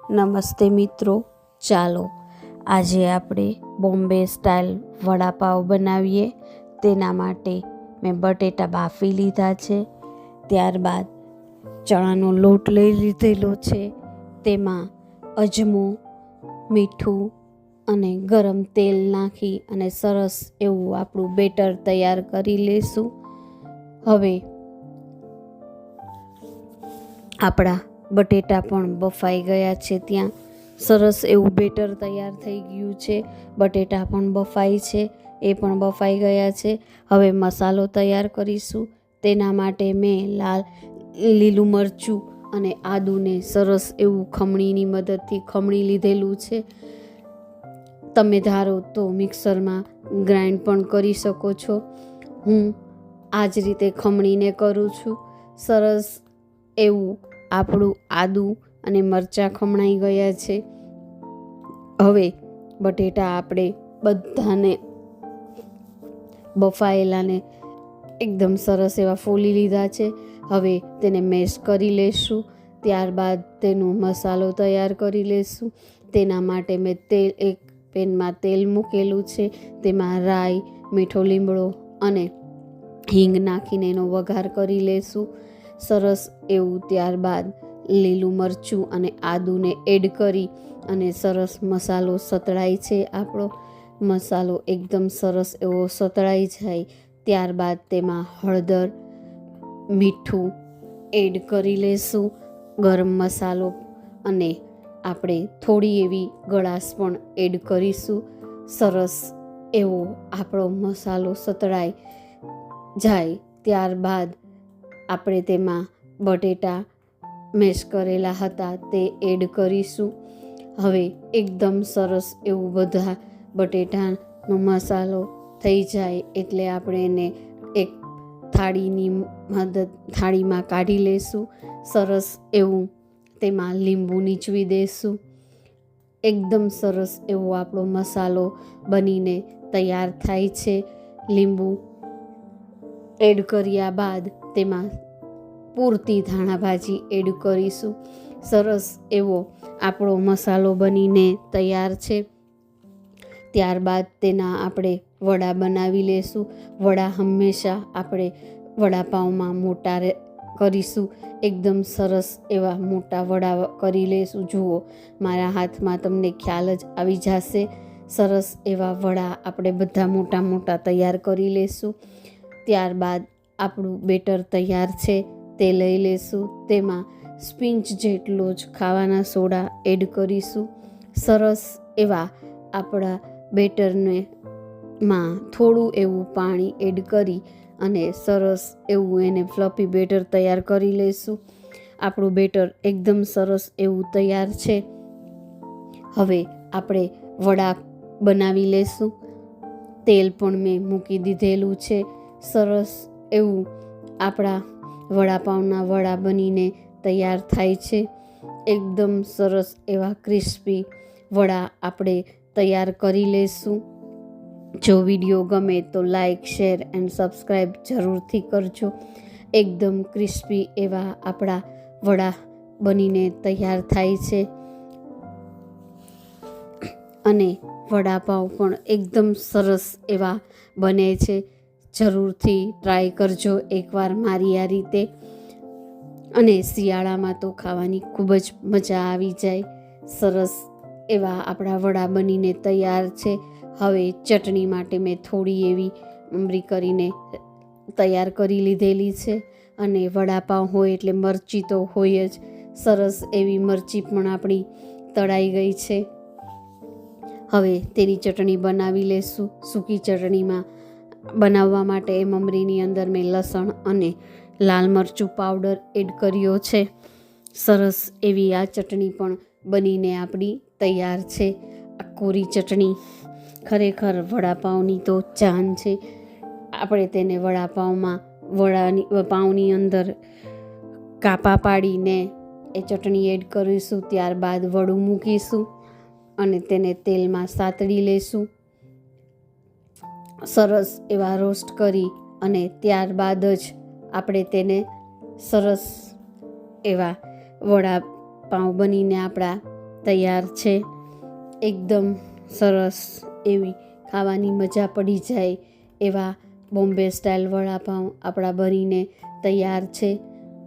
નમસ્તે મિત્રો, ચાલો આજે આપણે બોમ્બે સ્ટાઇલ વડાપાવ બનાવીએ. તેના માટે મેં બટેટા બાફી લીધા છે. ત્યારબાદ ચણાનો લોટ લઈ લીધેલો છે. તેમાં અજમો, મીઠું અને ગરમ તેલ નાખી અને સરસ એવું આપણું બેટર તૈયાર કરી લઈશું. હવે આપણા બટેટા પણ બફાઈ ગયા છે. ત્યાં સરસ એવું બેટર તૈયાર થઈ ગયું છે. બટેટા પણ બફાઈ છે, એ પણ બફાઈ ગયા છે. હવે મસાલો તૈયાર કરીશું. તેના માટે મેં લીલું મરચું અને આદુને સરસ એવું ખમણીની મદદથી ખમણી લીધેલું છે. તમે ધારો તો મિક્સરમાં ગ્રાઇન્ડ પણ કરી શકો છો. હું આ જ રીતે ખમણીને કરું છું. સરસ એવું આપણું આદુ અને મરચાં ખમણાઈ ગયા છે. હવે બટેટા આપણે બધાને બફાયેલાને એકદમ સરસ એવા ફોલી લીધા છે. હવે તેને મેશ કરી લેશું. ત્યારબાદ તેનો મસાલો તૈયાર કરી લેશું. તેના માટે મેં એક પેનમાં તેલ મૂકેલું છે. તેમાં રાઈ, મીઠો લીમડો અને હિંગ નાખીને એનો વઘાર કરી લેશું. સરસ એવું ત્યારબાદ લીલું મરચું અને આદુને એડ કરી અને સરસ મસાલો સતળાય છે. આપણો મસાલો એકદમ સરસ એવો સતળાઈ જાય ત્યારબાદ તેમાં હળદર, મીઠું એડ કરી લેશું. ગરમ મસાલો અને આપણે થોડી એવી ગળાશ પણ એડ કરીશું. સરસ એવો આપણો મસાલો સતળાઈ જાય ત્યારબાદ આપણે તેમાં બટેટા મેશ કરેલા હતા તે એડ કરીશું. હવે એકદમ સરસ એવું બધા બટેટાનો મસાલો થઈ જાય એટલે આપણે એને એક થાળીમાં કાઢી લેશું. સરસ એવું તેમાં લીંબુ નીચવી દેશું. એકદમ સરસ એવો આપણો મસાલો બનીને તૈયાર થાય છે. લીંબુ એડ કર્યા બાદ તેમાં પૂરતી ધાણાભાજી એડ કરીશું. સરસ એવો આપણો મસાલો બનીને તૈયાર છે. ત્યારબાદ તેના આપણે વડા બનાવી લેશું. વડા હંમેશા આપણે વડાપાઉંમાં મોટા કરીશું. એકદમ સરસ એવા મોટા વડા કરી લેશું. જુઓ, મારા હાથમાં તમને ખ્યાલ જ આવી જશે. સરસ એવા વડા આપણે બધા મોટા મોટા તૈયાર કરી લેશું. ત્યારબાદ આપણું બેટર તૈયાર છે તે લઈ લેશું. તેમાં સ્પિંચ જેટલો જ ખાવાના સોડા એડ કરીશું. સરસ એવા આપણા બેટરને માં થોડું એવું પાણી એડ કરી અને સરસ એવું એને ફ્લફી બેટર તૈયાર કરી લઈશું. આપણું બેટર એકદમ સરસ એવું તૈયાર છે. હવે આપણે વડા બનાવી લેશું. તેલ પણ મેં મૂકી દીધેલું છે. સરસ એવું આપણા વડાપાઉંના વડા બનીને તૈયાર થાય છે. એકદમ સરસ એવા ક્રિસ્પી વડા આપણે તૈયાર કરી લઈશું. જો વિડીયો ગમે તો લાઈક, શેર એન્ડ સબસ્ક્રાઈબ જરૂરથી કરજો. એકદમ ક્રિસ્પી એવા આપણા વડા બનીને તૈયાર થાય છે અને વડાપાઉં પણ એકદમ સરસ એવા બને છે. જરૂરથી ટ્રાય કરજો એકવાર મારી આ રીતે. અને શિયાળામાં તો ખાવાની ખૂબ જ મજા આવી જાય. સરસ એવા આપણા વડા બનીને તૈયાર છે. હવે ચટણી માટે મેં થોડી એવી મમરી કરીને તૈયાર કરી લીધેલી છે. અને વડાપાઉં હોય એટલે મરચી તો હોય જ. સરસ એવી મરચી પણ આપણી તળાઈ ગઈ છે. હવે તેની ચટણી બનાવી લેશું. સૂકી ચટણીમાં બનાવવા માટે મમરીની અંદર મેં લસણ અને લાલ મરચું પાવડર એડ કર્યો છે. સરસ એવી આ ચટણી પણ બનીને આપણી તૈયાર છે. આ કોરી ચટણી ખરેખર વડાપાઉંની તો જાન છે. આપણે તેને પાઉંની અંદર કાપા પાડીને એ ચટણી એડ કરીશું. ત્યારબાદ વડું મૂકીશું અને તેને તેલમાં સાતળી લેશું. સરસ એવા રોસ્ટ કરી અને ત્યારબાદ જ આપણે તેને સરસ એવા વડાપાઉં બનીને આપણા તૈયાર છે. એકદમ સરસ એવી ખાવાની મજા પડી જાય એવા બોમ્બે સ્ટાઇલ વડાપાઉં આપણા બનીને તૈયાર છે.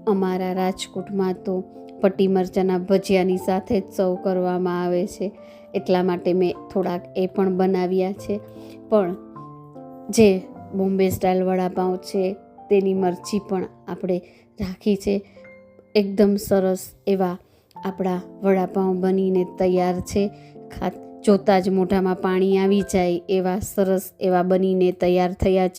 અમારા રાજકોટમાં તો પટ્ટી મરચાંના ભજીયાની સાથે જ સર્વ કરવામાં આવે છે, એટલા માટે મેં થોડાક એ પણ બનાવ્યા છે. પણ જે બોમ્બે સ્ટાઇલ વડાપાઉં છે તેની મરચી પણ આપણે રાખી છે. એકદમ સરસ એવા આપણા વડાપાઉં બનીને તૈયાર છે. જોતાં જ મોઢામાં પાણી આવી જાય એવા સરસ એવા બનીને તૈયાર થયા